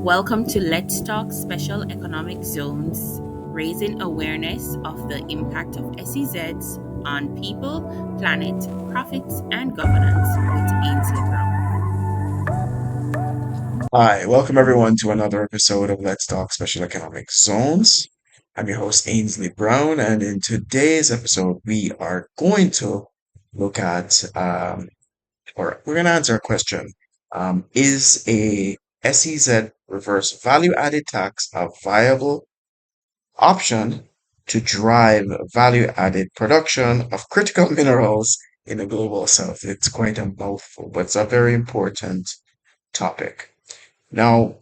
Welcome to Let's Talk Special Economic Zones, raising awareness of the impact of SEZs on people, planet, profits, and governance with Ainsley Brown. Hi, welcome everyone to another episode of Let's Talk Special Economic Zones. I'm your host, Ainsley Brown, and in today's episode, we are going to look at, or we're going to answer a question. Is a SEZ reverse value added tax a viable option to drive value added production of critical minerals in the global south? It's quite a mouthful, but it's a very important topic. Now,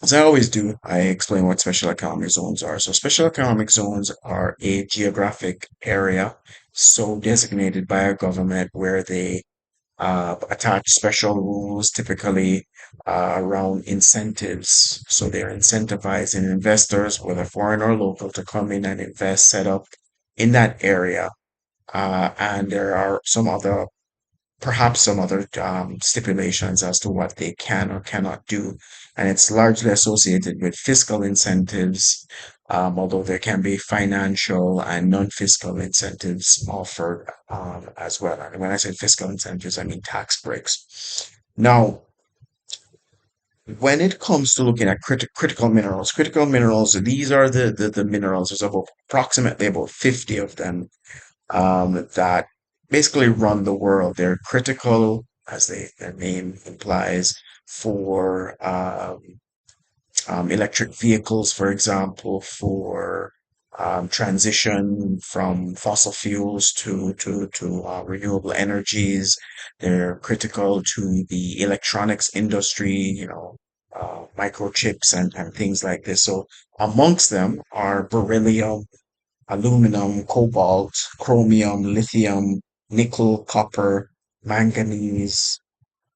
as I always do, I explain what special economic zones are. So, special economic zones are a geographic area so designated by a government where they attach special rules, typically around incentives. So, they're incentivizing investors, whether foreign or local, to come in and invest, set up in that area. And there are perhaps some other stipulations as to what they can or cannot do. And it's largely associated with fiscal incentives, although there can be financial and non-fiscal incentives offered as well. And when I say fiscal incentives, I mean tax breaks. Now, when it comes to looking at critical minerals, these are the minerals. There's approximately about 50 of them that basically run the world. They're critical, as their name implies, for electric vehicles, for example, for transition from fossil fuels to renewable energies. They're critical to the electronics industry, microchips and things like this. So amongst them are beryllium, aluminum, cobalt, chromium, lithium, nickel, copper, manganese,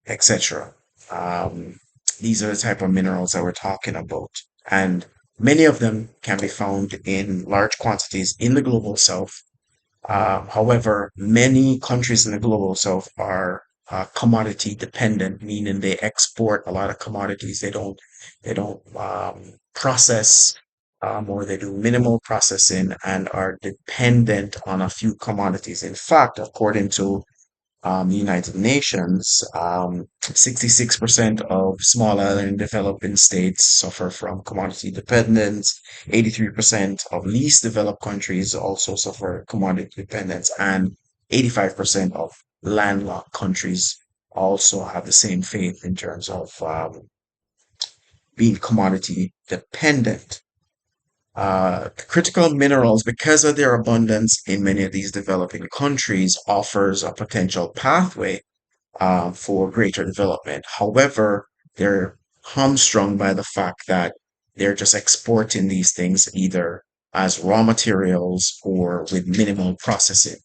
etc. Um, these are the type of minerals that we're talking about. And many of them can be found in large quantities in the global south. However, many countries in the global south are commodity dependent, meaning they export a lot of commodities. They don't process, or they do minimal processing and are dependent on a few commodities. In fact, according to the United Nations, 66% of small island developing states suffer from commodity dependence. 83% of least developed countries also suffer commodity dependence, and 85% of landlocked countries also have the same fate in terms of being commodity dependent. Critical minerals, because of their abundance in many of these developing countries, offers a potential pathway for greater development. However, they're hamstrung by the fact that they're just exporting these things either as raw materials or with minimal processing.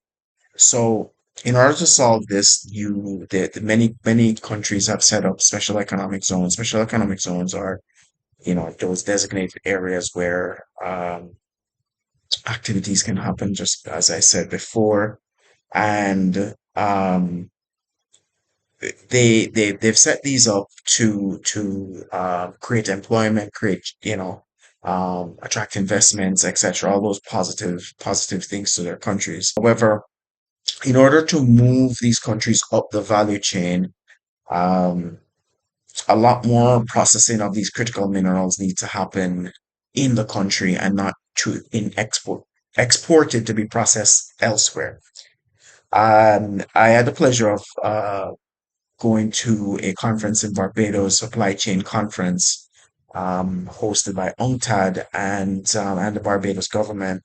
So, in order to solve this, the many countries have set up special economic zones. Special economic zones are, those designated areas where activities can happen, just as I said before, and they've set these up to create employment, create attract investments, etc. All those positive things to their countries. However, in order to move these countries up the value chain, um, a lot more processing of these critical minerals need to happen in the country and not to in exported to be processed elsewhere. I had the pleasure of going to a conference in Barbados, supply chain conference, hosted by UNCTAD and the Barbados government.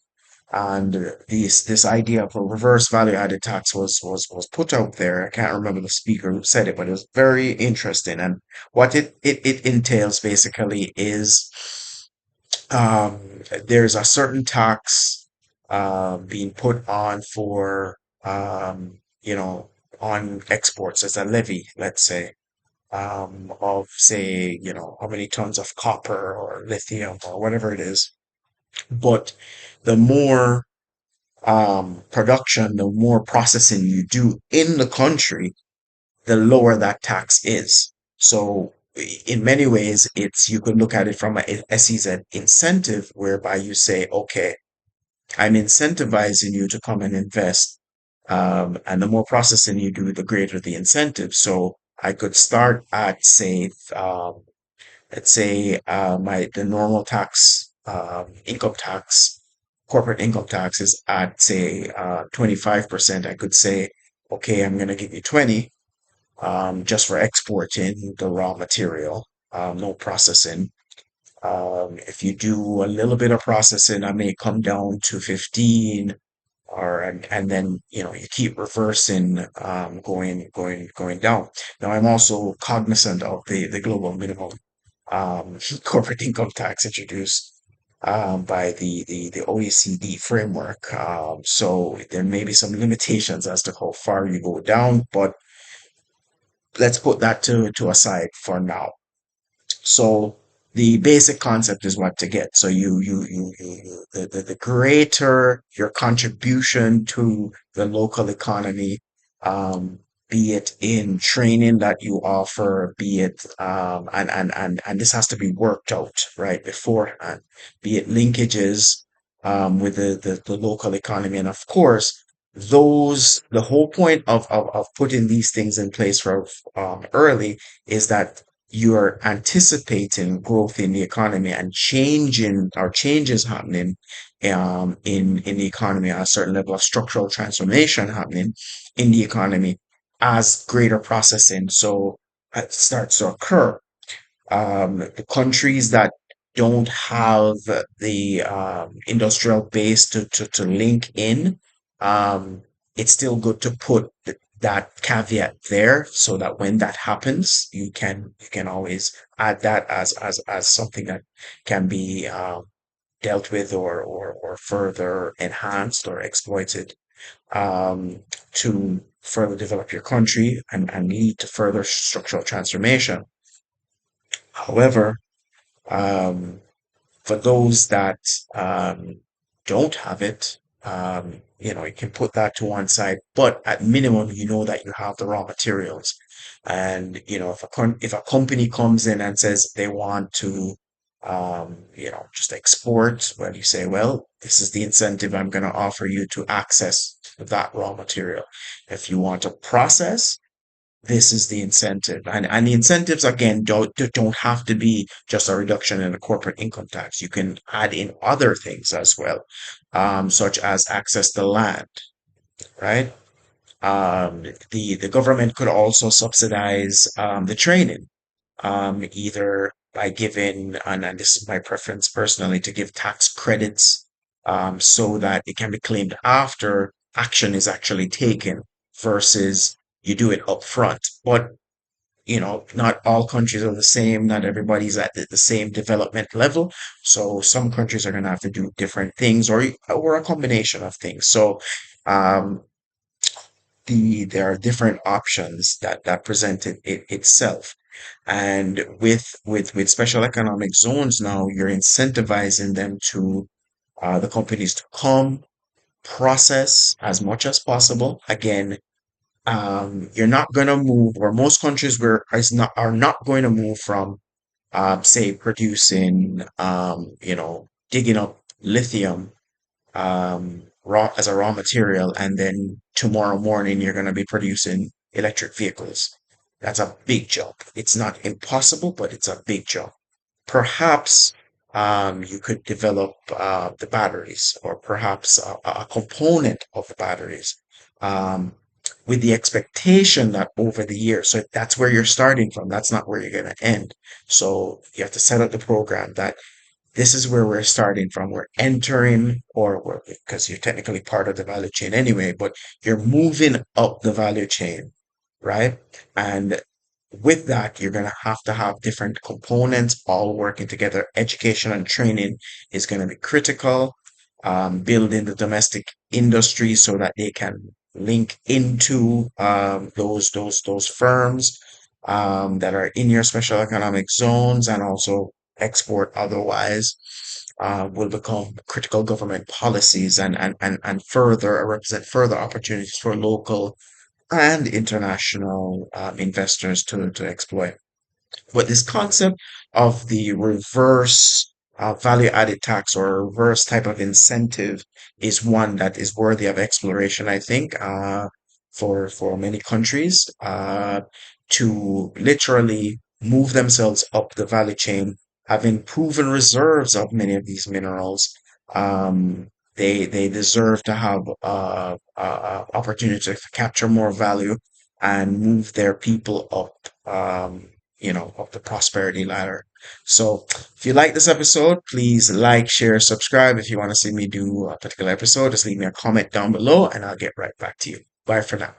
And this idea of a reverse value added tax was put out there. I can't remember the speaker who said it, but it was very interesting. And what it entails basically is there's a certain tax being put on for on exports as a levy, let's say, of say, how many tons of copper or lithium or whatever it is. But the more production, the more processing you do in the country, the lower that tax is. So in many ways, it's you could look at it from a SEZ incentive, whereby you say, okay, I'm incentivizing you to come and invest. And the more processing you do, the greater the incentive. So I could start at, say, let's say my the normal tax, income tax, corporate income tax is at, say, 25%. I could say, okay, I'm going to give you 20, just for exporting the raw material, no processing. If you do a little bit of processing, I may come down to 15, or and then you keep reversing, going down. Now I'm also cognizant of the global minimum, corporate income tax introduced, by the OECD framework. So there may be some limitations as to how far you go down, but let's put that to aside for now. So the basic concept is what to get. So the greater your contribution to the local economy, be it in training that you offer, be it, and this has to be worked out right beforehand, be it linkages, with the local economy. And of course, the whole point of putting these things in place for, early, is that you're anticipating growth in the economy and changing or changes happening, in the economy, a certain level of structural transformation happening in the economy as greater processing so starts to occur. The countries that don't have the, industrial base to link in, it's still good to put that caveat there, so that when that happens, you can always add that as something that can be, dealt with, or further enhanced or exploited, to further develop your country, and lead to further structural transformation. However, um, for those that, don't have it, you can put that to one side, but at minimum, you know that you have the raw materials. And, if a company comes in and says they want to, just export, well, you say, well, this is the incentive I'm going to offer you to access that raw material. If you want to process, this is the incentive. And the incentives, again, don't have to be just a reduction in the corporate income tax. You can add in other things as well, such as access to land, right? The government could also subsidize, the training, either by giving, and this is my preference personally, to give tax credits, so that it can be claimed after action is actually taken, versus you do it up front. But not all countries are the same. Not everybody's at the same development level. So some countries are going to have to do different things, or a combination of things. So, um, there are different options that presented itself. And with special economic zones now, you're incentivizing them to, the companies to come process as much as possible. Again, you're not going to move, or most countries are not going to move from, say, producing, digging up lithium, raw as a raw material, and then tomorrow morning you're going to be producing electric vehicles. That's a big jump. It's not impossible, but it's a big jump. Perhaps, you could develop, the batteries, or perhaps a component of the batteries, um, with the expectation that over the years, so that's where you're starting from. That's not where you're going to end. So you have to set up the program that this is where we're starting from. We're entering, because you're technically part of the value chain anyway, but you're moving up the value chain, right? And with that, you're going to have different components all working together. Education and training is going to be critical. Building the domestic industry so that they can link into, those firms, that are in your special economic zones, and also export otherwise, will become critical government policies, and further represent further opportunities for local and international, investors to exploit. But this concept of the reverse value added tax or reverse type of incentive is one that is worthy of exploration, I think, for many countries to literally move themselves up the value chain, having proven reserves of many of these minerals. They deserve to have opportunity to capture more value and move their people up. Up the prosperity ladder. So if you like this episode, please like, share, subscribe. If you want to see me do a particular episode, just leave me a comment down below and I'll get right back to you. Bye for now.